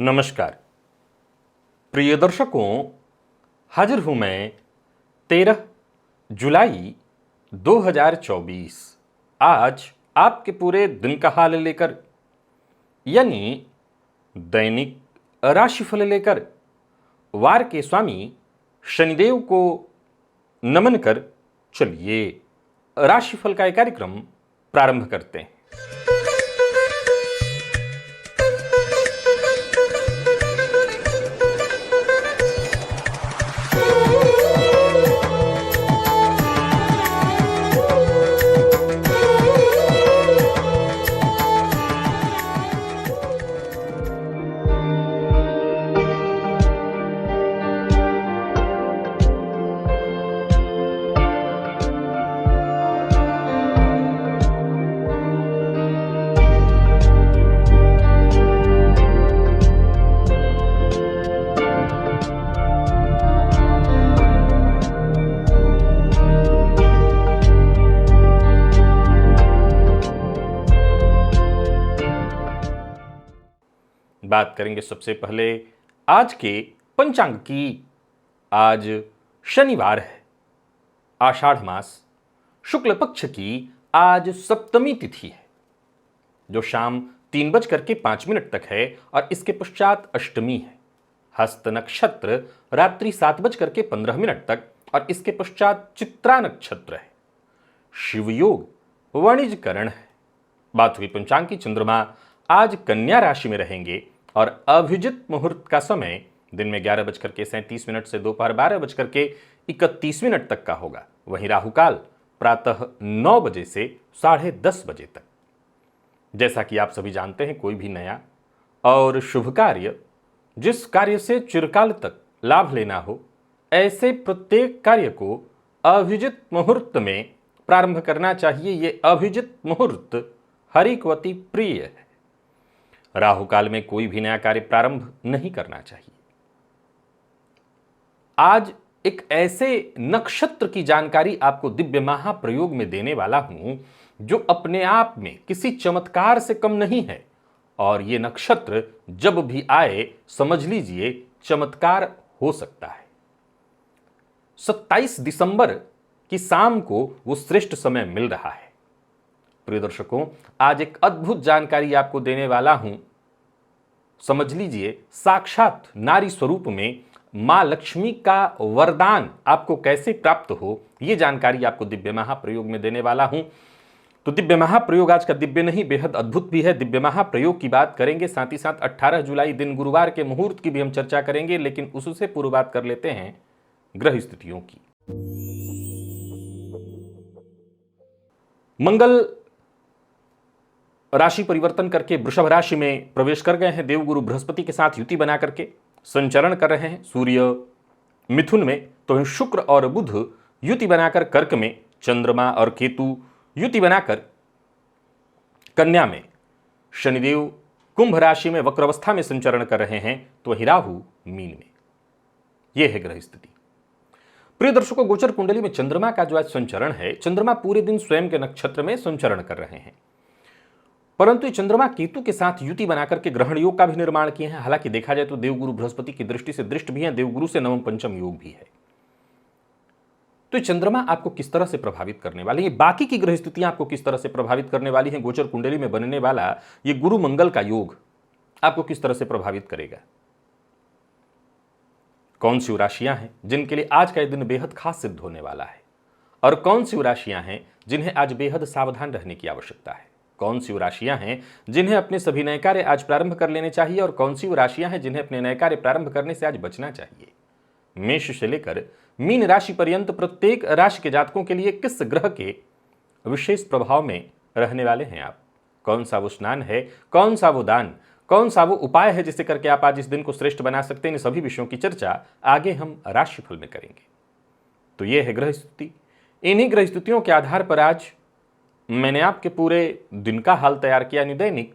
नमस्कार प्रिय दर्शकों, हाजिर हूं मैं 13 जुलाई 2024 आज आपके पूरे दिन का हाल लेकर, यानी दैनिक राशिफल लेकर वार के स्वामी शनिदेव को नमन कर चलिए राशिफल का एक कार्यक्रम प्रारंभ करते हैं। बात करेंगे सबसे पहले आज के पंचांग की। आज शनिवार है, आषाढ़ मास शुक्ल पक्ष की आज सप्तमी तिथि है, जो शाम 3:05 तक है और इसके पश्चात अष्टमी है। हस्त नक्षत्र रात्रि 7:15 तक और इसके पश्चात चित्रा नक्षत्र है। शिवयोग वाणिज्यकरण है। बात हुई पंचांग की। चंद्रमा आज कन्या राशि में रहेंगे और अभिजित मुहूर्त का समय दिन में 11:37 से दोपहर 12:31 तक का होगा। वहीं राहुकाल प्रातः 9 बजे से 10:30 बजे तक। जैसा कि आप सभी जानते हैं, कोई भी नया और शुभ कार्य, जिस कार्य से चिरकाल तक लाभ लेना हो, ऐसे प्रत्येक कार्य को अभिजित मुहूर्त में प्रारंभ करना चाहिए। ये अभिजित मुहूर्त हरिकवती प्रिय है। राहु काल में कोई भी नया कार्य प्रारंभ नहीं करना चाहिए। आज एक ऐसे नक्षत्र की जानकारी आपको दिव्य महाप्रयोग में देने वाला हूं, जो अपने आप में किसी चमत्कार से कम नहीं है। और ये नक्षत्र जब भी आए, समझ लीजिए चमत्कार हो सकता है। 27 दिसंबर की शाम को वो श्रेष्ठ समय मिल रहा है। प्रिय दर्शकों, आज एक अद्भुत जानकारी आपको देने वाला हूं। समझ लीजिए, साक्षात नारी स्वरूप में मां लक्ष्मी का वरदान आपको कैसे प्राप्त हो, यह जानकारी आपको दिव्य महाप्रयोग में देने वाला हूं। तो दिव्य महाप्रयोग आज का दिव्य नहीं, बेहद अद्भुत भी है। दिव्य महाप्रयोग की बात करेंगे, साथ ही साथ 18 जुलाई दिन गुरुवार के मुहूर्त की भी हम चर्चा करेंगे, लेकिन उससे पूर्व बात कर लेते हैं ग्रह स्थितियों की। मंगल राशि परिवर्तन करके वृषभ राशि में प्रवेश कर गए हैं। देवगुरु बृहस्पति के साथ युति बना करके संचरण कर रहे हैं। सूर्य मिथुन में, तो शुक्र और बुध युति बनाकर कर्क में, चंद्रमा और केतु युति बनाकर कन्या में, शनिदेव कुंभ राशि में वक्र अवस्था में संचरण कर रहे हैं, तो वहीं राहु मीन में। यह है ग्रह स्थिति। प्रिय दर्शकों, गोचर कुंडली में चंद्रमा का जो आज संचरण है, चंद्रमा पूरे दिन स्वयं के नक्षत्र में संचरण कर रहे हैं, परंतु चंद्रमा केतु के साथ युति बनाकर के ग्रहण योग का भी निर्माण किए हैं। हालांकि देखा जाए तो देवगुरु बृहस्पति की दृष्टि से दृष्ट भी है, देवगुरु से नवम पंचम योग भी है। तो चंद्रमा आपको किस तरह से प्रभावित करने वाली है, बाकी की ग्रह स्थितियां आपको किस तरह से प्रभावित करने वाली हैं, गोचर कुंडली में बनने वाला ये गुरु मंगल का योग आपको किस तरह से प्रभावित करेगा। कौन सी राशियां हैं जिनके लिए आज का दिन बेहद खास सिद्ध होने वाला है, और कौन सी राशियां हैं जिन्हें आज बेहद सावधान रहने की आवश्यकता है। कौन सी राशियां हैं जिन्हें अपने सभी नए कार्य आज प्रारंभ कर लेने चाहिए, और कौन सी राशियां हैं जिन्हें अपने नए कार्य प्रारंभ करने से आज बचना चाहिए। मेष से लेकर मीन राशि पर्यंत प्रत्येक राशि के जातकों के लिए किस ग्रह के विशेष प्रभाव में रहने वाले हैं आप, कौन सा वो स्नान है, कौन सा वो दान, कौन सा वो उपाय है जिससे करके आप आज इस दिन को श्रेष्ठ बना सकते हैं। इन सभी विषयों की चर्चा आगे हम राशिफल में करेंगे। तो ये है ग्रह स्थिति। इन्हीं ग्रह स्थितियों के आधार पर आज मैंने आपके पूरे दिन का हाल तैयार किया, यानी दैनिक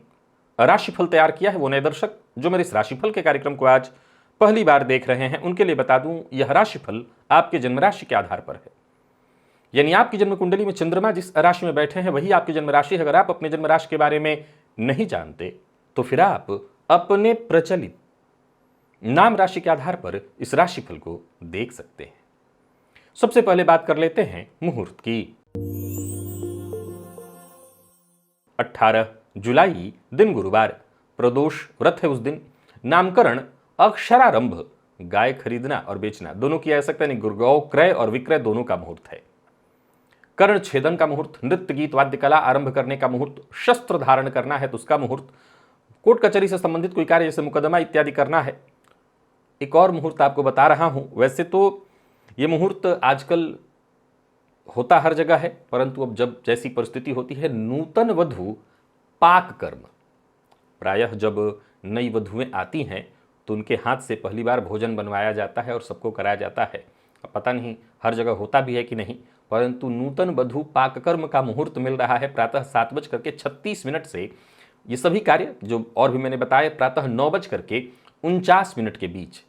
राशिफल तैयार किया है। वो नए दर्शक जो मेरे इस राशिफल के कार्यक्रम को आज पहली बार देख रहे हैं, उनके लिए बता दूं, यह राशिफल आपके जन्म राशि के आधार पर है। यानी आपकी जन्म कुंडली में चंद्रमा जिस राशि में बैठे हैं वही आपकी जन्म राशि है। अगर आप अपने जन्म राशि के बारे में नहीं जानते तो फिर आप अपने प्रचलित नाम राशि के आधार पर इस राशिफल को देख सकते हैं। सबसे पहले बात कर लेते हैं मुहूर्त की। 18 जुलाई दिन गुरुवार, प्रदोष व्रत है उस दिन। नामकरण, अक्षरारंभ, गाय खरीदना और बेचना दोनों किया जा सकता है, गौ क्रय और विक्रय दोनों का मुहूर्त है। कर्ण छेदन का मुहूर्त, नृत्य गीत वाद्य कला आरंभ करने का मुहूर्त, शस्त्र धारण करना है तो उसका मुहूर्त, कोर्ट कचहरी से संबंधित कोई कार्य जैसे मुकदमा इत्यादि करना है। एक और मुहूर्त आपको बता रहा हूं, वैसे तो ये मुहूर्त आजकल होता हर जगह है, परंतु अब जब जैसी परिस्थिति होती है, नूतन वधू पाक कर्म। प्रायः जब नई वधुएं आती हैं तो उनके हाथ से पहली बार भोजन बनवाया जाता है और सबको कराया जाता है। अब पता नहीं हर जगह होता भी है कि नहीं, परंतु नूतन वधू पाककर्म का मुहूर्त मिल रहा है प्रातः 7:36 से। ये सभी कार्य जो और भी मैंने बताए प्रातः 9:49 के बीच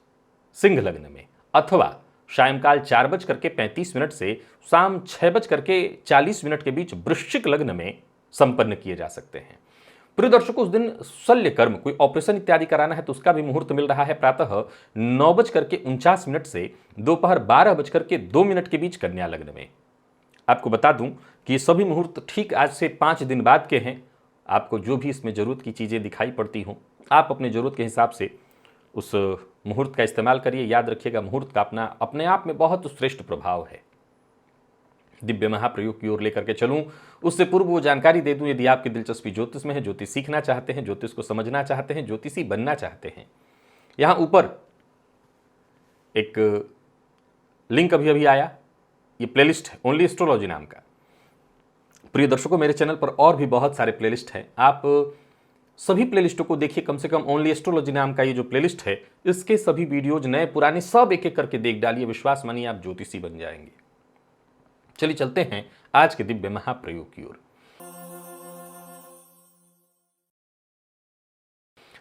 सिंह लग्न में, अथवा सायंकाल 4:35 से शाम 6:40 के बीच वृश्चिक लग्न में संपन्न किए जा सकते हैं। प्रिय दर्शकों, उस दिन शल्य कर्म, कोई ऑपरेशन इत्यादि कराना है तो उसका भी मुहूर्त मिल रहा है प्रातः 9:49 से दोपहर 12:02 के बीच कन्या लग्न में। आपको बता दूं कि ये सभी मुहूर्त ठीक आज से 5 दिन बाद के हैं। आपको जो भी इसमें जरूरत की चीज़ें दिखाई पड़ती हों, आप अपने जरूरत के हिसाब से उस मुहूर्त का इस्तेमाल करिए। याद रखिएगा, मुहूर्त का अपने आप में बहुत श्रेष्ठ प्रभाव है। दिव्य महाप्रयोग की ओर लेकर के चलूं, उससे पूर्व वो जानकारी दे दूं, यदि आपकी दिलचस्पी ज्योतिष में है, ज्योतिष सीखना चाहते हैं, ज्योतिष को समझना चाहते हैं, ज्योतिषी बनना चाहते हैं, यहां ऊपर एक लिंक अभी आया, ये प्लेलिस्ट है ओनली एस्ट्रोलॉजी नाम का। प्रिय दर्शकों, मेरे चैनल पर और भी बहुत सारे प्लेलिस्ट हैं, आप सभी प्लेलिस्टों को देखिए। कम से कम ओनली एस्ट्रोलॉजी नाम का ये जो प्लेलिस्ट है, इसके सभी वीडियोज नए पुराने सब एक एक करके देख डालिए। विश्वास मानिए आप ज्योतिषी बन जाएंगे। चलिए चलते हैं आज के दिव्य महाप्रयोग की ओर।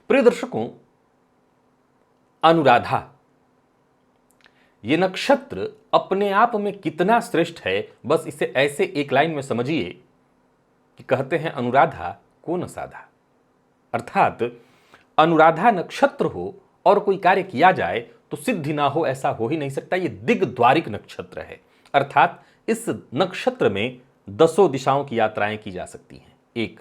प्रिय दर्शकों, अनुराधा, ये नक्षत्र अपने आप में कितना श्रेष्ठ है, बस इसे ऐसे एक लाइन में समझिए कि कहते हैं अनुराधा को न साधा। अर्थात अनुराधा नक्षत्र हो और कोई कार्य किया जाए तो सिद्धि ना हो, ऐसा हो ही नहीं सकता। ये दिग्द्वारिक नक्षत्र है, अर्थात इस नक्षत्र में 10 दिशाओं की यात्राएं की जा सकती हैं। एक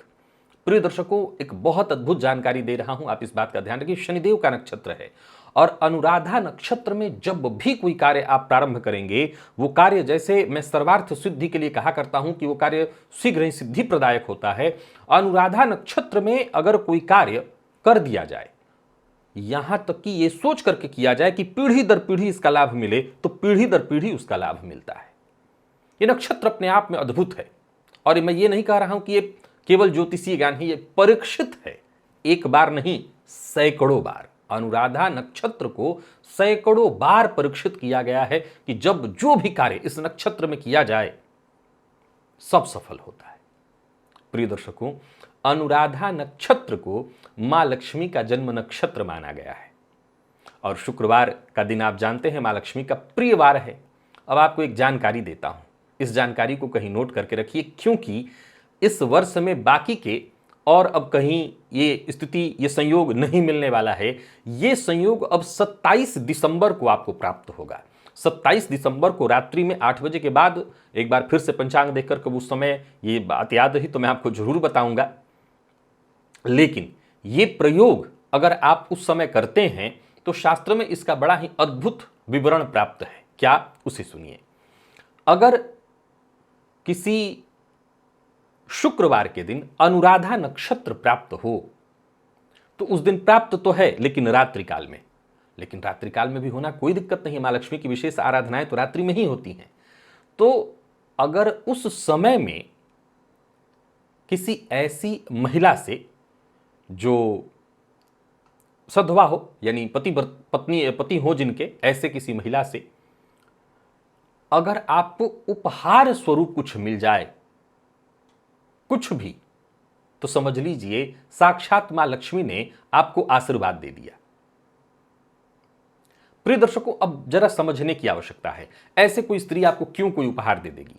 प्रिय दर्शकों, एक बहुत अद्भुत जानकारी दे रहा हूं, आप इस बात का ध्यान रखिए। शनिदेव का नक्षत्र है और अनुराधा नक्षत्र में जब भी कोई कार्य आप प्रारंभ करेंगे, वो कार्य, जैसे मैं सर्वार्थ सिद्धि के लिए कहा करता हूं कि वो कार्य शीघ्र ही सिद्धि प्रदायक होता है। अनुराधा नक्षत्र में अगर कोई कार्य कर दिया जाए, यहां तक कि ये सोच करके किया जाए कि पीढ़ी दर पीढ़ी इसका लाभ मिले, तो पीढ़ी दर पीढ़ी उसका लाभ मिलता है। ये नक्षत्र अपने आप में अद्भुत है और मैं ये नहीं कह रहा हूं कि ये केवल ज्योतिषीय ज्ञान ही, ये परीक्षित है। एक बार नहीं, सैकड़ों बार अनुराधा नक्षत्र को सैकड़ों बार परीक्षित किया गया है कि जब जो भी कार्य इस नक्षत्र में किया जाए सब सफल होता है। प्रिय दर्शकों, अनुराधा नक्षत्र को मां लक्ष्मी का जन्म नक्षत्र माना गया है और शुक्रवार का दिन आप जानते हैं मां लक्ष्मी का प्रिय वार है। अब आपको एक जानकारी देता हूं, इस जानकारी को कहीं नोट करके रखिए, क्योंकि इस वर्ष में बाकी के और अब कहीं ये स्थिति, ये संयोग नहीं मिलने वाला है। ये संयोग अब 27 दिसंबर को आपको प्राप्त होगा। 27 दिसंबर को रात्रि में 8 बजे के बाद, एक बार फिर से पंचांग देखकर कब उस समय ये बात याद रही तो मैं आपको जरूर बताऊंगा। लेकिन ये प्रयोग अगर आप उस समय करते हैं तो शास्त्र में इसका बड़ा ही अद्भुत विवरण प्राप्त है। क्या, उसे सुनिए। अगर किसी शुक्रवार के दिन अनुराधा नक्षत्र प्राप्त हो तो उस दिन प्राप्त तो है, लेकिन रात्रिकाल में, लेकिन रात्रिकाल में भी होना कोई दिक्कत नहीं है। मां लक्ष्मी की विशेष आराधनाएं तो रात्रि में ही होती हैं। तो अगर उस समय में किसी ऐसी महिला से जो सधवा हो, यानी पति हो जिनके, ऐसे किसी महिला से अगर आपको उपहार स्वरूप कुछ मिल जाए, कुछ भी, तो समझ लीजिए साक्षात मां लक्ष्मी ने आपको आशीर्वाद दे दिया। प्रिय दर्शकों, अब जरा समझने की आवश्यकता है, ऐसे कोई स्त्री आपको क्यों कोई उपहार दे देगी।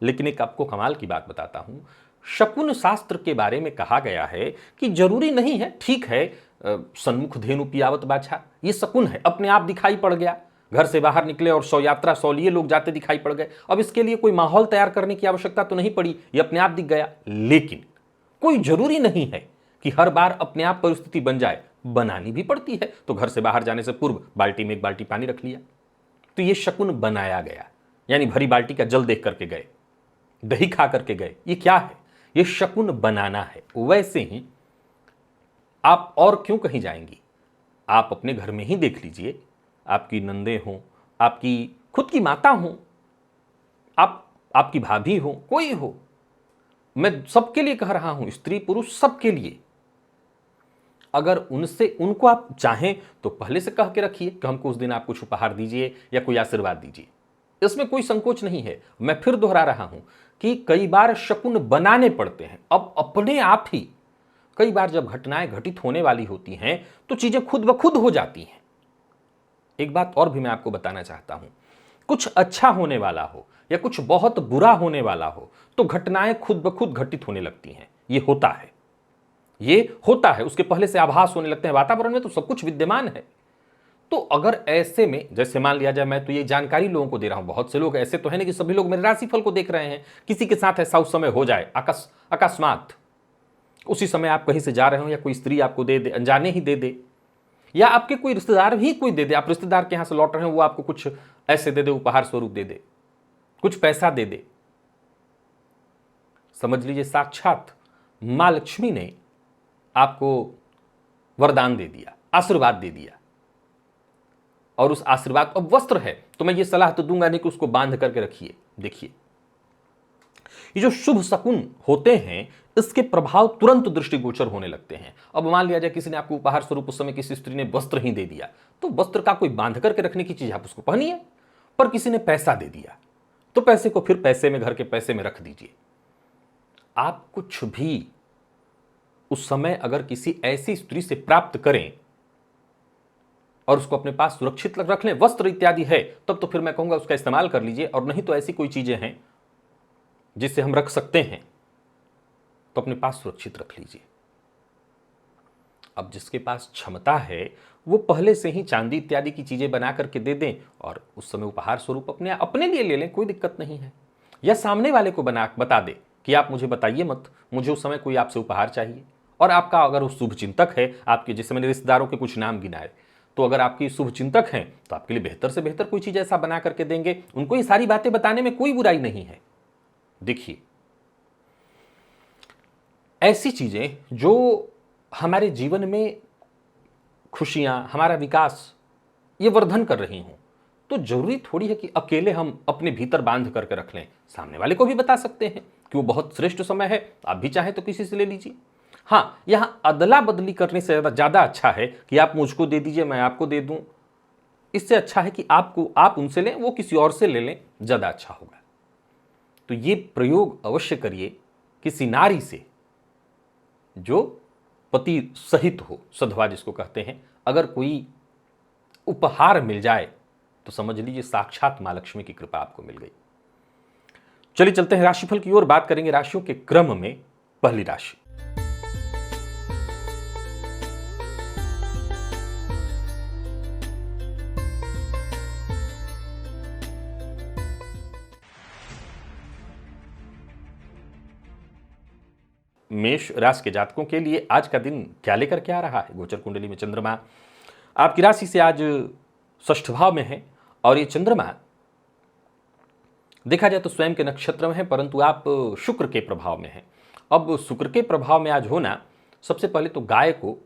लेकिन एक आपको कमाल की बात बताता हूं, शकुन शास्त्र के बारे में कहा गया है कि जरूरी नहीं है, ठीक है, सन्मुख धेनु पियावत बाछा, ये शकुन है, अपने आप दिखाई पड़ गया। घर से बाहर निकले और 100 यात्रा 100 लिए लोग जाते दिखाई पड़ गए। अब इसके लिए कोई माहौल तैयार करने की आवश्यकता तो नहीं पड़ी, ये अपने आप दिख गया। लेकिन कोई जरूरी नहीं है कि हर बार अपने आप परिस्थिति बन जाए, बनानी भी पड़ती है। तो घर से बाहर जाने से पूर्व बाल्टी में 1 बाल्टी पानी रख लिया, तो ये शकुन बनाया गया। यानी भरी बाल्टी का जल देख करके गए, दही खा करके गए, ये क्या है? ये शकुन बनाना है। वैसे ही आप और क्यों कहीं जाएंगी? आप अपने घर में ही देख लीजिए, आपकी नंदे हों, आपकी खुद की माता हों, आपकी भाभी हो, कोई हो, मैं सबके लिए कह रहा हूं, स्त्री पुरुष सबके लिए। अगर उनको आप चाहें तो पहले से कह के रखिए कि हमको उस दिन आप कुछ उपहार दीजिए या कोई आशीर्वाद दीजिए, इसमें कोई संकोच नहीं है। मैं फिर दोहरा रहा हूं कि कई बार शकुन बनाने पड़ते हैं। अब अपने आप ही कई बार जब घटनाएं घटित होने वाली होती हैं तो चीजें खुद ब खुद हो जाती हैं। एक बात और भी मैं आपको बताना चाहता हूं, कुछ अच्छा होने वाला हो या कुछ बहुत बुरा होने वाला हो तो घटनाएं खुद ब खुद घटित होने लगती हैं। ये होता है, उसके पहले से आभास होने लगते हैं। वातावरण में तो सब कुछ विद्यमान है। तो अगर ऐसे में, जैसे मान लिया जाए मैं तो ये जानकारी लोगों को दे रहा हूं, बहुत से लोग ऐसे तो है नहीं कि सभी लोग मेरे राशिफल को देख रहे हैं। किसी के साथ ऐसा उस समय हो जाए अकस्मात, उसी समय आप कहीं से जा रहे हो या कोई स्त्री आपको दे दे, अनजाने ही दे दे, या आपके कोई रिश्तेदार भी कोई दे दे, आप रिश्तेदार के यहां से लौट रहे हो, वो आपको कुछ ऐसे दे दे, उपहार स्वरूप दे दे, कुछ पैसा दे दे, समझ लीजिए साक्षात मां लक्ष्मी ने आपको वरदान दे दिया, आशीर्वाद दे दिया। और उस आशीर्वाद, अब वस्त्र है तो मैं ये सलाह तो दूंगा नहीं कि उसको बांध करके रखिए। देखिए, ये जो शुभ शकुन होते हैं इसके प्रभाव तुरंत दृष्टिगोचर होने लगते हैं। अब मान लिया जाए किसी ने आपको उपहार स्वरूप उस समय किसी स्त्री ने वस्त्र ही दे दिया, तो वस्त्र का कोई बांध करके रखने की चीज, आप उसको पहनिए। पर किसी ने पैसा दे दिया तो पैसे को फिर पैसे में, घर के पैसे में रख दीजिए। आप कुछ भी उस समय अगर किसी ऐसी स्त्री से प्राप्त करें और उसको अपने पास सुरक्षित रख लें, वस्त्र इत्यादि है, तब तो फिर मैं कहूंगा उसका इस्तेमाल कर लीजिए। और नहीं तो ऐसी कोई चीजें हैं जिससे हम रख सकते हैं तो अपने पास सुरक्षित रख लीजिए। अब जिसके पास क्षमता है वो पहले से ही चांदी इत्यादि की चीजें बना करके दे दें और उस समय उपहार स्वरूप अपने लिए ले लें, कोई दिक्कत नहीं है। या सामने वाले को बता दे कि आप मुझे बताइए मत, मुझे उस समय कोई आपसे उपहार चाहिए। और आपका अगर वो शुभ चिंतक है, आपके जैसे मैंने रिश्तेदारों के कुछ नाम गिनाए, तो अगर आपकी शुभ चिंतक हैं तो आपके लिए बेहतर से बेहतर कोई चीज ऐसा बना करके देंगे। उनको ये सारी बातें बताने में कोई बुराई नहीं है। देखिए, ऐसी चीजें जो हमारे जीवन में खुशियां, हमारा विकास, ये वर्धन कर रही हों, तो जरूरी थोड़ी है कि अकेले हम अपने भीतर बांध करके रख लें। सामने वाले को भी बता सकते हैं कि वो बहुत श्रेष्ठ समय है, आप भी चाहें तो किसी से ले लीजिए। हाँ, यहां अदला बदली करने से ज्यादा अच्छा है कि आप मुझको दे दीजिए, मैं आपको दे दूं। इससे अच्छा है कि आप उनसे लें, वो किसी और से ले लें, ज्यादा अच्छा होगा। तो ये प्रयोग अवश्य करिए किसी नारी से जो पति सहित हो, सधवा जिसको कहते हैं। अगर कोई उपहार मिल जाए तो समझ लीजिए साक्षात मां लक्ष्मी की कृपा आपको मिल गई। चलिए चलते हैं राशिफल की ओर। बात करेंगे राशियों के क्रम में। पहली राशि मेष राशि के जातकों के लिए आज का दिन क्या लेकर के आ रहा है? गोचर कुंडली में चंद्रमा आपकी राशि से आज षष्ठ भाव में है और ये चंद्रमा देखा जाए तो स्वयं के नक्षत्र में है, परंतु आप शुक्र के प्रभाव में हैं। अब शुक्र के प्रभाव में आज होना, सबसे पहले तो गाय को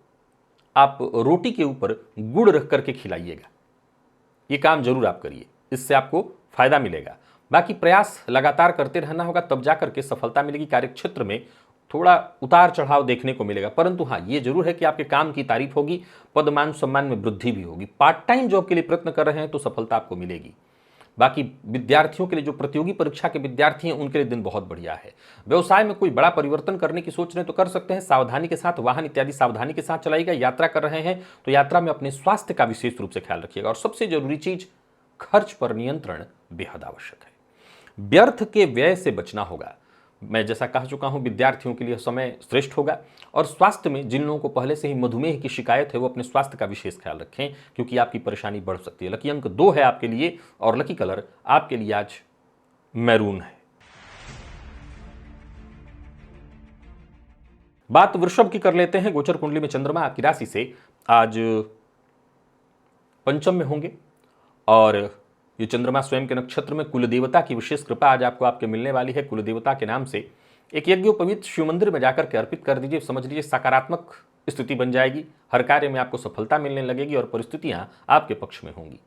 आप रोटी के ऊपर गुड़ रख करके खिलाइएगा। ये काम जरूर आप करिए, इससे आपको फायदा मिलेगा। बाकी प्रयास लगातार करते रहना होगा, तब जाकर के सफलता मिलेगी। कार्यक्षेत्र में थोड़ा उतार चढ़ाव देखने को मिलेगा, परंतु हाँ, ये जरूर है कि आपके काम की तारीफ होगी, पद मान सम्मान में वृद्धि भी होगी। पार्ट टाइम जॉब के लिए प्रयत्न कर रहे हैं तो सफलता आपको मिलेगी। बाकी विद्यार्थियों के लिए, जो प्रतियोगी परीक्षा के विद्यार्थी हैं, उनके लिए दिन बहुत बढ़िया है। व्यवसाय में कोई बड़ा परिवर्तन करने की सोच रहे हैं तो कर सकते हैं। सावधानी के साथ वाहन इत्यादि सावधानी के साथ चलाइएगा। यात्रा कर रहे हैं तो यात्रा में अपने स्वास्थ्य का विशेष रूप से ख्याल रखिएगा। और सबसे जरूरी चीज, खर्च पर नियंत्रण बेहद आवश्यक है। व्यर्थ के व्यय से बचना होगा। मैं जैसा कह चुका हूं, विद्यार्थियों के लिए समय श्रेष्ठ होगा। और स्वास्थ्य में जिन लोगों को पहले से ही मधुमेह की शिकायत है वो अपने स्वास्थ्य का विशेष ख्याल रखें, क्योंकि आपकी परेशानी बढ़ सकती है। लकी अंक 2 है आपके लिए और लकी कलर आपके लिए आज मैरून है। बात वृषभ की कर लेते हैं। गोचर कुंडली में चंद्रमा आपकी राशि से आज पंचम में होंगे और ये चंद्रमा स्वयं के नक्षत्र में कुलदेवता की विशेष कृपा आज आपको आपके मिलने वाली है। कुलदेवता के नाम से एक यज्ञोपवीत शिव मंदिर में जाकर के अर्पित कर दीजिए। समझ लीजिए सकारात्मक स्थिति बन जाएगी, हर कार्य में आपको सफलता मिलने लगेगी और परिस्थितियां आपके पक्ष में होंगी।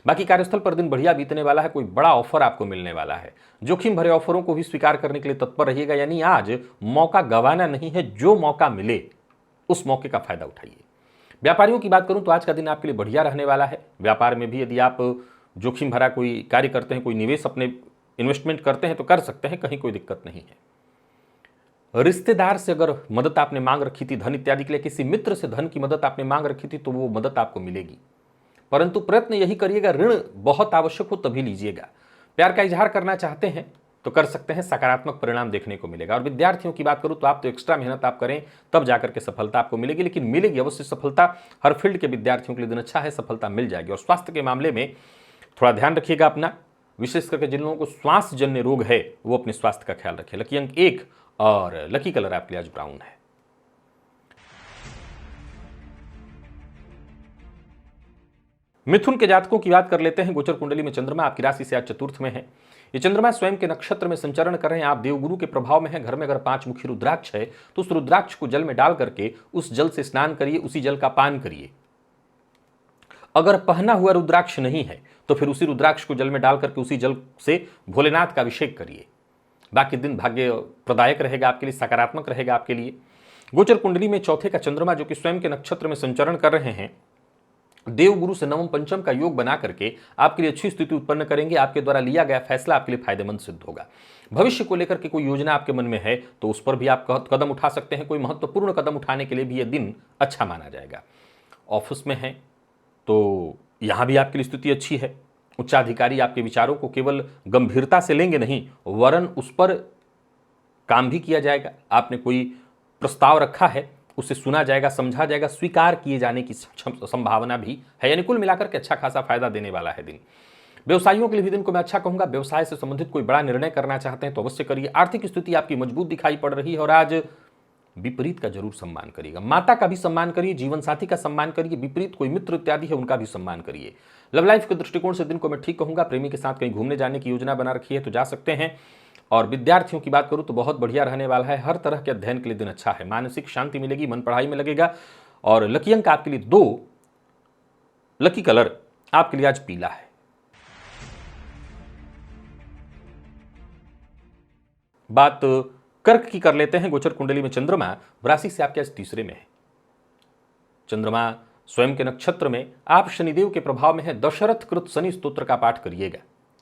बाकी कार्यस्थल पर दिन बढ़िया बीतने वाला है। कोई बड़ा ऑफर आपको मिलने वाला है। जोखिम भरे ऑफरों को भी स्वीकार करने के लिए तत्पर रहिएगा, यानी आज मौका गंवाना नहीं है। जो मौका मिले उस मौके का फायदा उठाइए। व्यापारियों की बात करूं तो आज का दिन आपके लिए बढ़िया रहने वाला है। व्यापार में भी यदि आप जोखिम भरा कोई कार्य करते हैं, कोई निवेश अपने इन्वेस्टमेंट करते हैं तो कर सकते हैं, कहीं कोई दिक्कत नहीं है। रिश्तेदार से अगर मदद आपने मांग रखी थी धन इत्यादि के लिए, किसी मित्र से धन की मदद आपने मांग रखी थी, तो वो मदद आपको मिलेगी। परंतु प्रयत्न यही करिएगा, ऋण बहुत आवश्यक हो तभी लीजिएगा। प्यार का इजहार करना चाहते हैं तो कर सकते हैं, सकारात्मक परिणाम देखने को मिलेगा। और विद्यार्थियों की बात करूं तो आप तो एक्स्ट्रा मेहनत आप करें तब जाकर के सफलता आपको मिलेगी, लेकिन मिलेगी अवश्य सफलता। हर फील्ड के विद्यार्थियों के लिए दिन अच्छा है, सफलता मिल जाएगी। और स्वास्थ्य के मामले में थोड़ा ध्यान रखिएगा अपना, विशेष करके जिन लोगों को श्वास जन्य रोग है वो अपने स्वास्थ्य का ख्याल रखें। लकी अंक 1 और लकी कलर आपके लिए आज ब्राउन है। मिथुन के जातकों की बात कर लेते हैं। गोचर कुंडली में चंद्रमा आपकी राशि से आज चतुर्थ में है। ये चंद्रमा स्वयं के नक्षत्र में संचरण कर रहे हैं। आप देवगुरु के प्रभाव में हैं। घर में अगर 5 मुखी रुद्राक्ष है तो उस रुद्राक्ष को जल में डाल करके उस जल से स्नान करिए, उसी जल का पान करिए। अगर पहना हुआ रुद्राक्ष नहीं है तो फिर उसी रुद्राक्ष को जल में डाल करके उसी जल से भोलेनाथ का अभिषेक करिए। बाकी दिन भाग्य प्रदायक रहेगा आपके लिए, सकारात्मक रहेगा आपके लिए। गोचर कुंडली में चौथे का चंद्रमा जो कि स्वयं के नक्षत्र में संचरण कर रहे हैं, देवगुरु से नवम पंचम का योग बना करके आपके लिए अच्छी स्थिति उत्पन्न करेंगे। आपके द्वारा लिया गया फैसला आपके लिए फायदेमंद सिद्ध होगा। भविष्य को लेकर के कोई योजना आपके मन में है तो उस पर भी आप कदम उठा सकते हैं। कोई महत्वपूर्ण कदम उठाने के लिए भी यह दिन अच्छा माना जाएगा। ऑफिस में है तो यहां भी आपकी स्थिति अच्छी है। उच्चाधिकारी आपके विचारों को केवल गंभीरता से लेंगे नहीं, वरन उस पर काम भी किया जाएगा। आपने कोई प्रस्ताव रखा है, उसे सुना जाएगा, समझा जाएगा, स्वीकार किए जाने की संभावना भी है। यानी कुल मिलाकर के अच्छा खासा फायदा देने वाला है दिन। व्यवसायियों के लिए भी दिन को मैं अच्छा कहूंगा। व्यवसाय से संबंधित कोई बड़ा निर्णय करना चाहते हैं तो अवश्य करिए। आर्थिक स्थिति आपकी मजबूत दिखाई पड़ रही है और आज विपरीत का जरूर सम्मान करिएगा। माता का भी सम्मान करिए, जीवन साथी का सम्मान करिए, विपरीत कोई मित्र इत्यादि है उनका भी सम्मान करिए। लव लाइफ के दृष्टिकोण से दिन को मैं ठीक कहूंगा। प्रेमी के साथ कहीं घूमने जाने की योजना बना रखी है तो जा सकते हैं। और विद्यार्थियों की बात करूं तो बहुत बढ़िया रहने वाला है। हर तरह के अध्ययन के लिए दिन अच्छा है। मानसिक शांति मिलेगी, मन पढ़ाई में लगेगा। और लकी अंक आपके लिए 2, लकी कलर आपके लिए आज पीला है। बात कर्क की कर लेते हैं। गोचर कुंडली में चंद्रमा राशि से आपके आज तीसरे में है। चंद्रमा स्वयं के नक्षत्र में, आप शनिदेव के प्रभाव में है। दशरथ कृत शनि स्तोत्र का पाठ करिएगा।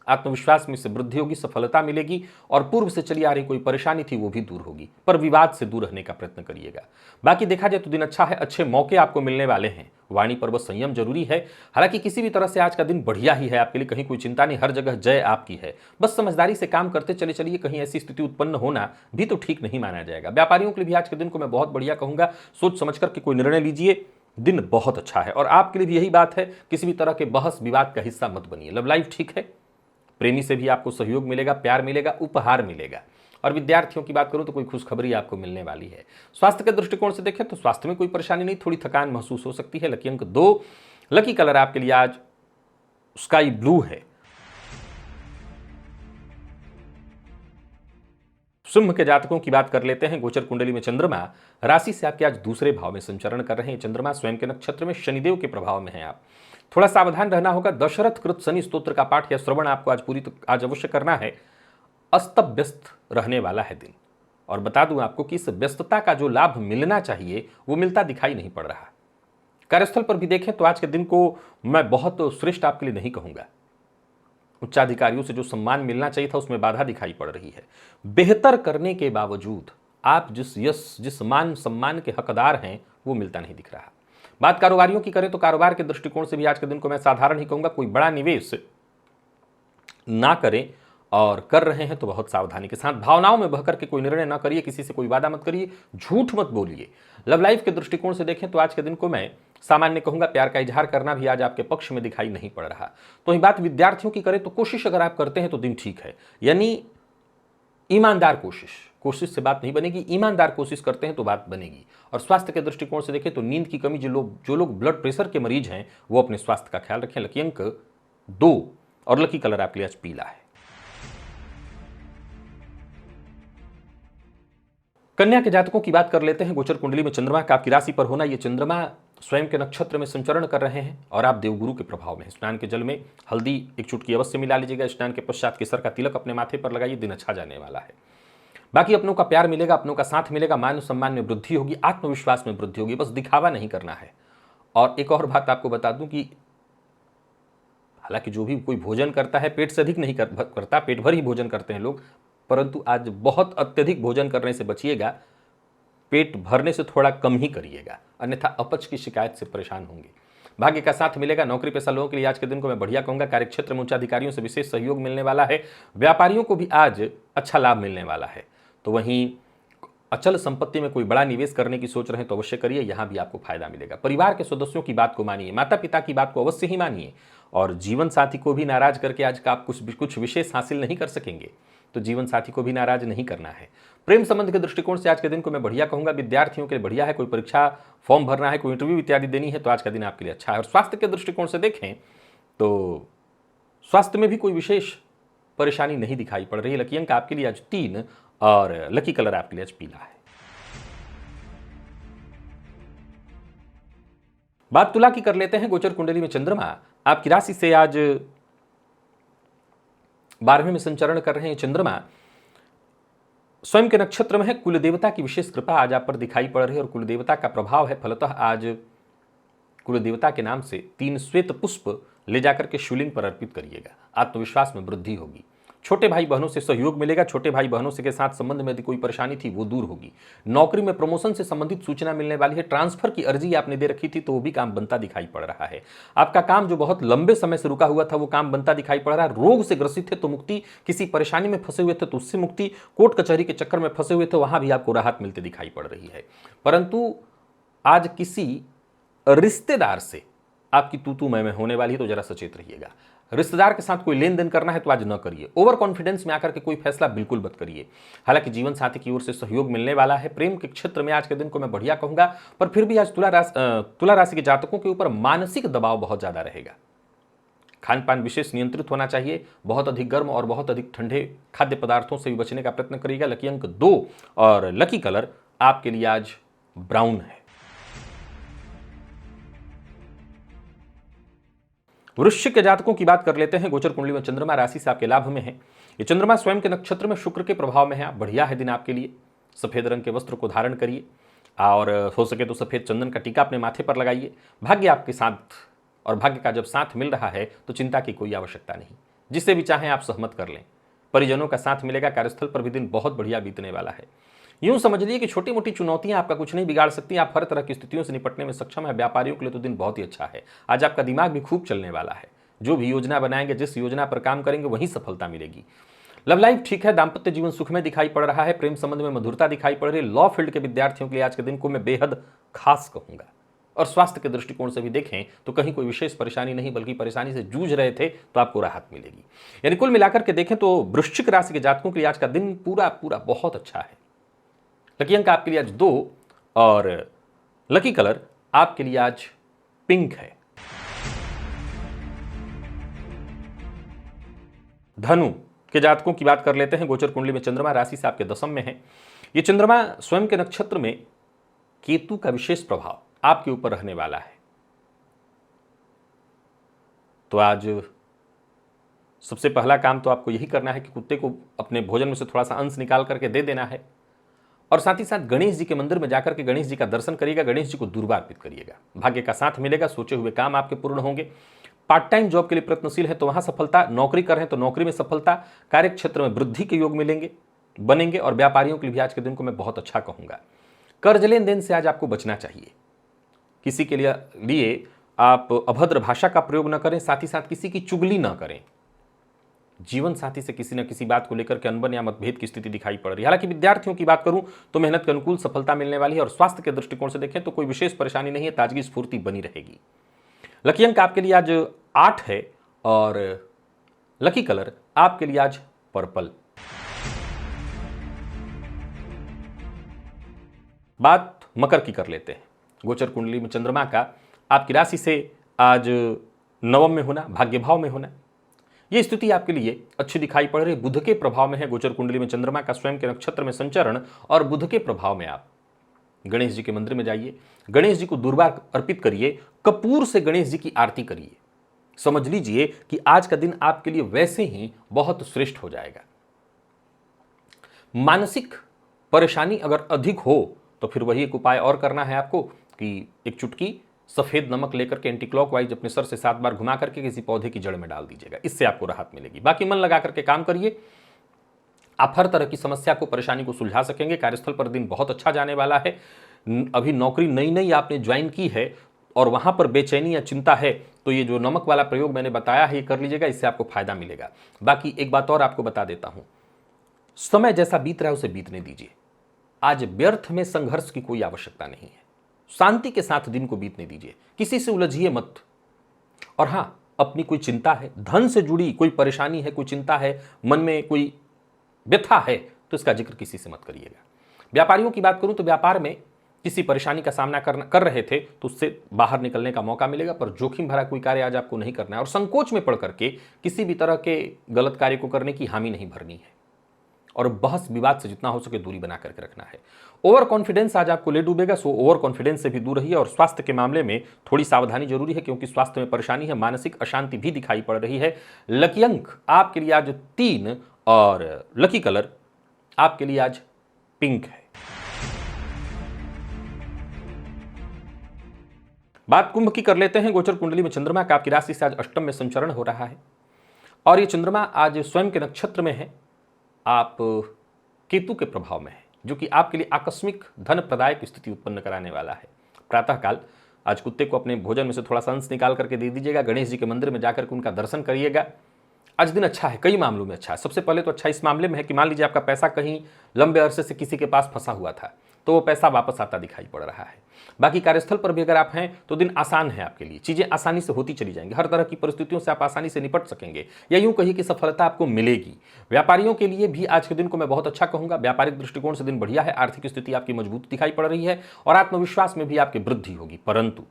आत्मविश्वास में से वृद्धि होगी, सफलता मिलेगी और पूर्व से चली आ रही कोई परेशानी थी वो भी दूर होगी। पर विवाद से दूर रहने का प्रयत्न करिएगा। बाकी देखा जाए तो दिन अच्छा है, अच्छे मौके आपको मिलने वाले हैं। वाणी पर बस संयम जरूरी है। हालांकि किसी भी तरह से आज का दिन बढ़िया ही है आपके लिए, कहीं कोई चिंता नहीं, हर जगह जय आपकी है। बस समझदारी से काम करते चले चलिए, कहीं ऐसी स्थिति उत्पन्न होना भी तो ठीक नहीं माना जाएगा। व्यापारियों के लिए भी आज के दिन को मैं बहुत बढ़िया कहूंगा। सोच समझ करके कोई निर्णय लीजिए, दिन बहुत अच्छा है। और आपके लिए भी यही बात है, किसी भी तरह के बहस विवाद का हिस्सा मत बनिए। लव लाइफ ठीक है, प्रेमी से भी आपको सहयोग मिलेगा, प्यार मिलेगा, उपहार मिलेगा। और विद्यार्थियों की बात करूं तो कोई खुशखबरी आपको मिलने वाली है। स्वास्थ्य के दृष्टिकोण से देखें तो स्वास्थ्य में कोई परेशानी नहीं, थोड़ी थकान महसूस हो सकती है। लकी अंक 2, लकी कलर आपके लिए आज स्काई ब्लू है। सिंह के जातकों की बात कर लेते हैं। गोचर कुंडली में चंद्रमा राशि से आपके आज दूसरे भाव में संचरण कर रहे हैं। चंद्रमा स्वयं के नक्षत्र में, शनिदेव के प्रभाव में है। आप थोड़ा सावधान रहना होगा। दशरथ कृत शनि स्तोत्र का पाठ या श्रवण आपको आज अवश्य करना है। अस्त व्यस्त रहने वाला है दिन। और बता दूं आपको कि इस व्यस्तता का जो लाभ मिलना चाहिए वो मिलता दिखाई नहीं पड़ रहा। कार्यस्थल पर भी देखें तो आज के दिन को मैं बहुत श्रेष्ठ आपके लिए नहीं कहूंगा। उच्चाधिकारियों से जो सम्मान मिलना चाहिए था उसमें बाधा दिखाई पड़ रही है। बेहतर करने के बावजूद आप जिस यश, जिस मान सम्मान के हकदार हैं वो मिलता नहीं दिख रहा। बात कारोबारियों की करें तो कारोबार के दृष्टिकोण से भी आज के दिन को मैं साधारण ही कहूंगा। कोई बड़ा निवेश ना करें और कर रहे हैं तो बहुत सावधानी के साथ, भावनाओं में बहकर के कोई निर्णय ना करिए, किसी से कोई वादा मत करिए, झूठ मत बोलिए। लव लाइफ के दृष्टिकोण से देखें तो आज के दिन को मैं सामान्य कहूंगा, प्यार का इजहार करना भी आज आपके पक्ष में दिखाई नहीं पड़ रहा। तो ये बात विद्यार्थियों की करें तो कोशिश अगर आप करते हैं तो दिन ठीक है, यानी ईमानदार कोशिश से बात नहीं बनेगी, ईमानदार कोशिश करते हैं तो बात बनेगी। और स्वास्थ्य के दृष्टिकोण से देखें तो नींद की कमी, जो लोग ब्लड प्रेशर के मरीज हैं वो अपने स्वास्थ्य का ख्याल रखें। लकी अंक 2 और लकी कलर आपके लिए आज पीला है। कन्या के जातकों की बात कर लेते हैं। गोचर कुंडली में चंद्रमा का आपकी राशि पर होना, ये चंद्रमा स्वयं के नक्षत्र में संचरण कर रहे हैं और आप देवगुरु के प्रभाव में हैं। स्नान के जल में हल्दी एक चुटकी अवश्य मिला लीजिएगा। स्नान के पश्चात केसर का तिलक अपने माथे पर लगाइए, दिन अच्छा जाने वाला है। बाकी अपनों का प्यार मिलेगा, अपनों का साथ मिलेगा, मान सम्मान में वृद्धि होगी, आत्मविश्वास में वृद्धि होगी, बस दिखावा नहीं करना है। और एक और बात आपको बता दूं कि हालांकि जो भी कोई भोजन करता है पेट से अधिक नहीं करता, पेट भर ही भोजन करते हैं लोग, परंतु आज बहुत अत्यधिक भोजन करने से बचिएगा, पेट भरने से थोड़ा कम ही करिएगा, अन्यथा अपच की शिकायत से परेशान होंगे। भाग्य का साथ मिलेगा। नौकरी पेशा लोगों के लिए आज के दिन को मैं बढ़िया कहूंगा। कार्यक्षेत्र में उच्चाधिकारियों से विशेष सहयोग मिलने वाला है। व्यापारियों को भी आज अच्छा लाभ मिलने वाला है। तो वहीं अचल संपत्ति में कोई बड़ा निवेश करने की सोच रहे हैं तो अवश्य करिए, यहां भी आपको फायदा मिलेगा। परिवार के सदस्यों की बात को मानिए, माता पिता की बात को अवश्य ही मानिए। और जीवन साथी को भी नाराज करके आज का आप कुछ विशेष हासिल नहीं कर सकेंगे, तो जीवन साथी को भी नाराज नहीं करना है। प्रेम संबंध के दृष्टिकोण से आज के दिन को मैं बढ़िया कहूंगा। विद्यार्थियों के लिए बढ़िया है, कोई परीक्षा फॉर्म भरना है, कोई इंटरव्यू इत्यादि देनी है तो आज का दिन आपके लिए अच्छा है। और स्वास्थ्य के दृष्टिकोण से देखें तो स्वास्थ्य में भी कोई विशेष परेशानी नहीं दिखाई पड़ रही है। लकी अंक आपके लिए आज 3 और लकी कलर आपके लिए आज पीला है। बात तुला की कर लेते हैं। गोचर कुंडली में चंद्रमा आपकी राशि से आज 12वें में संचरण कर रहे हैं। चंद्रमा स्वयं के नक्षत्र में है। कुल देवता की विशेष कृपा आज आप पर दिखाई पड़ रही है और कुल देवता का प्रभाव है। फलतः आज कुल देवता के नाम से 3 श्वेत पुष्प ले जाकर के शिवलिंग पर अर्पित करिएगा, आत्मविश्वास में वृद्धि होगी। छोटे भाई बहनों से सहयोग मिलेगा। छोटे भाई बहनों से के साथ संबंध में यदि कोई परेशानी थी वो दूर होगी। नौकरी में प्रमोशन से संबंधित सूचना मिलने वाली है। ट्रांसफर की अर्जी आपने दे रखी थी तो वो भी काम बनता दिखाई पड़ रहा है। आपका काम जो बहुत लंबे समय से रुका हुआ था वो काम बनता दिखाई पड़ रहा है। रोग से ग्रसित थे तो मुक्ति, किसी परेशानी में फंसे हुए थे तो उससे मुक्ति, कोर्ट कचहरी के चक्कर में फंसे हुए थे वहां भी आपको राहत मिलती दिखाई पड़ रही है। परंतु आज किसी रिश्तेदार से आपकी तू मैं होने वाली है तो जरा सचेत रहिएगा। रिश्तेदार के साथ कोई लेन देन करना है तो आज न करिए। ओवर कॉन्फिडेंस में आकर के कोई फैसला बिल्कुल मत करिए। हालांकि जीवन साथी की ओर से सहयोग मिलने वाला है। प्रेम के क्षेत्र में आज के दिन को मैं बढ़िया कहूंगा, पर फिर भी आज तुला राशि के जातकों के ऊपर मानसिक दबाव बहुत ज्यादा रहेगा। खान पान विशेष नियंत्रित होना चाहिए। बहुत अधिक गर्म और बहुत अधिक ठंडे खाद्य पदार्थों से भी बचने का प्रयत्न करिएगा। लकी अंक 2 और लकी कलर आपके लिए आज ब्राउन है। वृश्चिक के जातकों की बात कर लेते हैं। गोचर कुंडली में चंद्रमा राशि से आपके लाभ में है। ये चंद्रमा स्वयं के नक्षत्र में शुक्र के प्रभाव में है। बढ़िया है दिन आपके लिए। सफेद रंग के वस्त्र को धारण करिए और हो सके तो सफेद चंदन का टीका अपने माथे पर लगाइए। भाग्य आपके साथ, और भाग्य का जब साथ मिल रहा है तो चिंता की कोई आवश्यकता नहीं। जिससे भी चाहें आप सहमत कर लें। परिजनों का साथ मिलेगा। कार्यस्थल पर भी दिन बहुत बढ़िया बीतने वाला है। यूं समझ लीजिए कि छोटी मोटी चुनौतियां आपका कुछ नहीं बिगाड़ सकती। आप हर तरह की स्थितियों से निपटने में सक्षम है। व्यापारियों के लिए तो दिन बहुत ही अच्छा है। आज आपका दिमाग भी खूब चलने वाला है। जो भी योजना बनाएंगे, जिस योजना पर काम करेंगे वहीं सफलता मिलेगी। लव लाइफ ठीक है। दाम्पत्य जीवन सुख में दिखाई पड़ रहा है। प्रेम संबंध में मधुरता दिखाई पड़ रही है। लॉ फील्ड के विद्यार्थियों के लिए आज के दिन को मैं बेहद खास कहूंगा। और स्वास्थ्य के दृष्टिकोण से भी देखें तो कहीं कोई विशेष परेशानी नहीं, बल्कि परेशानी से जूझ रहे थे तो आपको राहत मिलेगी। यानी कुल मिलाकर के देखें तो वृश्चिक राशि के जातकों के लिए आज का दिन पूरा बहुत अच्छा है। लकी अंक आपके लिए आज 2 और लकी कलर आपके लिए आज पिंक है। धनु के जातकों की बात कर लेते हैं। गोचर कुंडली में चंद्रमा राशि से आपके 10वें में है। यह चंद्रमा स्वयं के नक्षत्र में केतु का विशेष प्रभाव आपके ऊपर रहने वाला है। तो आज सबसे पहला काम तो आपको यही करना है कि कुत्ते को अपने भोजन में से थोड़ा सा अंश निकाल करके दे देना है। और साथ ही साथ गणेश जी के मंदिर में जाकर के गणेश जी का दर्शन करिएगा। गणेश जी को दुर्वा अर्पित करिएगा। भाग्य का साथ मिलेगा। सोचे हुए काम आपके पूर्ण होंगे। पार्ट टाइम जॉब के लिए प्रयत्नशील है तो वहां सफलता, नौकरी कर रहे हैं तो नौकरी में सफलता, कार्य क्षेत्र में वृद्धि के योग बनेंगे। और व्यापारियों के लिए भी आज के दिन को मैं बहुत अच्छा कहूंगा। कर्ज लेन देन से आज आपको बचना चाहिए। किसी के लिए आप अभद्र भाषा का प्रयोग न करें, साथ ही साथ किसी की चुगली न करें। जीवन साथी से किसी न किसी बात को लेकर के अनबन या मतभेद की स्थिति दिखाई पड़ रही है। हालांकि विद्यार्थियों की बात करूं तो मेहनत के अनुकूल सफलता मिलने वाली है और स्वास्थ्य के दृष्टिकोण से देखें तो कोई विशेष परेशानी नहीं है, ताजगी स्फूर्ति बनी रहेगी। लकी अंक आपके लिए आज 8 है और लकी कलर आपके लिए आज पर्पल। बात मकर की कर लेते हैं। गोचर कुंडली में चंद्रमा का आपकी राशि से आज नवम में होना, भाग्य भाव में होना, यह स्थिति आपके लिए अच्छी दिखाई पड़ रही है। बुध के प्रभाव में है गोचर कुंडली में चंद्रमा का स्वयं के नक्षत्र में संचरण और बुध के प्रभाव में आप गणेश जी के मंदिर में जाइए, गणेश जी को दुर्वा अर्पित करिए, कपूर से गणेश जी की आरती करिए। समझ लीजिए कि आज का दिन आपके लिए वैसे ही बहुत श्रेष्ठ हो जाएगा। मानसिक परेशानी अगर अधिक हो तो फिर वही एक उपाय और करना है आपको कि एक चुटकी सफेद नमक लेकर के एंटी क्लॉकवाइज अपने सर से 7 बार घुमा करके किसी पौधे की जड़ में डाल दीजिएगा, इससे आपको राहत मिलेगी। बाकी मन लगा करके काम करिए, आप हर तरह की समस्या को, परेशानी को सुलझा सकेंगे। कार्यस्थल पर दिन बहुत अच्छा जाने वाला है। अभी नौकरी नई नई आपने ज्वाइन की है और वहां पर बेचैनी या चिंता है तो ये जो नमक वाला प्रयोग मैंने बताया है ये कर लीजिएगा, इससे आपको फायदा मिलेगा। बाकी एक बात और आपको बता देता हूं, समय जैसा बीत रहा है उसे बीतने दीजिए। आज व्यर्थ में संघर्ष की कोई आवश्यकता नहीं है, शांति के साथ दिन को बीतने दीजिए, किसी से उलझिए मत। और हां, अपनी कोई चिंता है, धन से जुड़ी कोई परेशानी है, कोई चिंता है, मन में कोई व्यथा है तो इसका जिक्र किसी से मत करिएगा। व्यापारियों की बात करूं तो व्यापार में किसी परेशानी का सामना कर रहे थे तो उससे बाहर निकलने का मौका मिलेगा, पर जोखिम भरा कोई कार्य आज आपको नहीं करना है और संकोच में पड़ करके किसी भी तरह के गलत कार्य को करने की हामी नहीं भरनी है और बहस विवाद से जितना हो सके दूरी बना करके रखना है। ओवर कॉन्फिडेंस आज आपको ले डूबेगा, सो ओवर कॉन्फिडेंस से भी दूर रहिए और स्वास्थ्य के मामले में थोड़ी सावधानी जरूरी है क्योंकि स्वास्थ्य में परेशानी है, मानसिक अशांति भी दिखाई पड़ रही है। लकी अंक आपके लिए आज 3 और लकी कलर आपके लिए आज पिंक है। बात कुंभ की कर लेते हैं। गोचर कुंडली में चंद्रमा का आपकी राशि से आज अष्टम में संचरण हो रहा है और ये चंद्रमा आज स्वयं के नक्षत्र में है, आप केतु के प्रभाव में है, जो कि आपके लिए आकस्मिक धन प्रदायक स्थिति उत्पन्न कराने वाला है। प्रातःकाल आज कुत्ते को अपने भोजन में से थोड़ा सा अंश निकाल करके दे दीजिएगा, गणेश जी के मंदिर में जाकर के उनका दर्शन करिएगा। आज दिन अच्छा है, कई मामलों में अच्छा है। सबसे पहले तो अच्छा इस मामले में है कि मान लीजिए आपका पैसा कहीं लंबे अरसे से किसी के पास फंसा हुआ था तो वो पैसा वापस आता दिखाई पड़ रहा है। बाकी कार्यस्थल पर भी अगर आप हैं तो दिन आसान है आपके लिए, चीजें आसानी से होती चली जाएंगी, हर तरह की परिस्थितियों से आप आसानी से निपट सकेंगे या यूं कहिए कि सफलता आपको मिलेगी। व्यापारियों के लिए भी आज के दिन को मैं बहुत अच्छा कहूंगा, व्यापारिक दृष्टिकोण से दिन बढ़िया है, आर्थिक स्थिति आपकी मजबूत दिखाई पड़ रही है और आत्मविश्वास में भी आपकी वृद्धि होगी। परंतु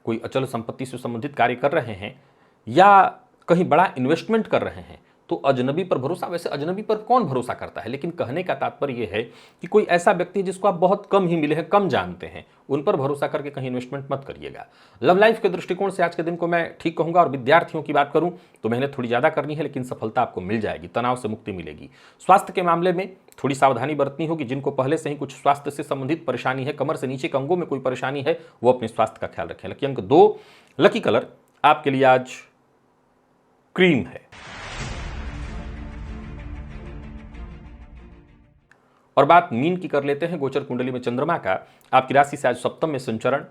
कोई अचल संपत्ति से संबंधित कार्य कर रहे हैं या कहीं बड़ा इन्वेस्टमेंट कर रहे हैं तो अजनबी पर भरोसा, वैसे अजनबी पर कौन भरोसा करता है, लेकिन कहने का तात्पर्य यह है कि कोई ऐसा व्यक्ति जिसको आप बहुत कम ही मिले हैं, कम जानते हैं, उन पर भरोसा करके कहीं इन्वेस्टमेंट मत करिएगा। लव लाइफ के दृष्टिकोण से आज के दिन को मैं ठीक कहूंगा और विद्यार्थियों की बात करूं तो मेहनत थोड़ी ज्यादा करनी है लेकिन सफलता आपको मिल जाएगी, तनाव से मुक्ति मिलेगी। स्वास्थ्य के मामले में थोड़ी सावधानी बरतनी होगी। जिनको पहले से ही कुछ स्वास्थ्य से संबंधित परेशानी है, कमर से नीचे के अंगों में कोई परेशानी है, वो अपने स्वास्थ्य का ख्याल रखें। लकी अंक 2, लकी कलर आपके लिए आज क्रीम है। और बात मीन की कर लेते हैं। गोचर कुंडली में चंद्रमा का आपकी राशि से आज सप्तम में संचरण,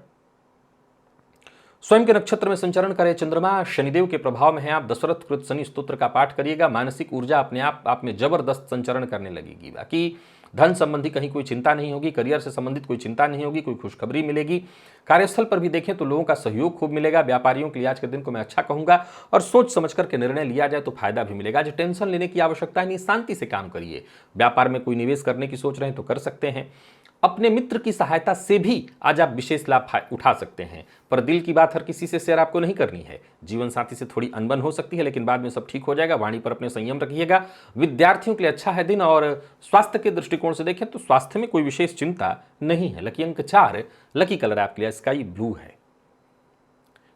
स्वयं के नक्षत्र में संचरण करे चंद्रमा शनिदेव के प्रभाव में है। आप दशरथ कृत शनि स्तोत्र का पाठ करिएगा, मानसिक ऊर्जा अपने आप में जबरदस्त संचरण करने लगेगी। बाकी धन संबंधी कहीं कोई चिंता नहीं होगी, करियर से संबंधित कोई चिंता नहीं होगी, कोई खुशखबरी मिलेगी। कार्यस्थल पर भी देखें तो लोगों का सहयोग खूब मिलेगा। व्यापारियों के लिए आज के दिन को मैं अच्छा कहूंगा और सोच समझ करके निर्णय लिया जाए तो फायदा भी मिलेगा। आज टेंशन लेने की आवश्यकता नहीं, शांति से काम करिए। व्यापार में कोई निवेश करने की सोच रहे हैं तो कर सकते हैं। अपने मित्र की सहायता से भी आज आप विशेष लाभ उठा सकते हैं, पर दिल की बात हर किसी से शेयर आपको नहीं करनी है। जीवन साथी से थोड़ी अनबन हो सकती है लेकिन बाद में सब ठीक हो जाएगा। वाणी पर अपने संयम रखिएगा। विद्यार्थियों के लिए अच्छा है दिन और स्वास्थ्य के दृष्टिकोण से देखें तो स्वास्थ्य में कोई विशेष चिंता नहीं है। लकी अंक 4, लकी कलर आपके लिए स्काई ब्लू है।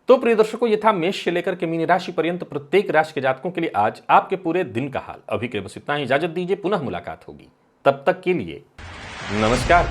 तो प्रिय दर्शकों, ये था मेष से लेकर के मीन राशि पर्यंत प्रत्येक राशि के जातकों के लिए आज आपके पूरे दिन का हाल। अभी के बस इतना ही, इजाजत दीजिए, पुनः मुलाकात होगी। तब तक के लिए नमस्कार।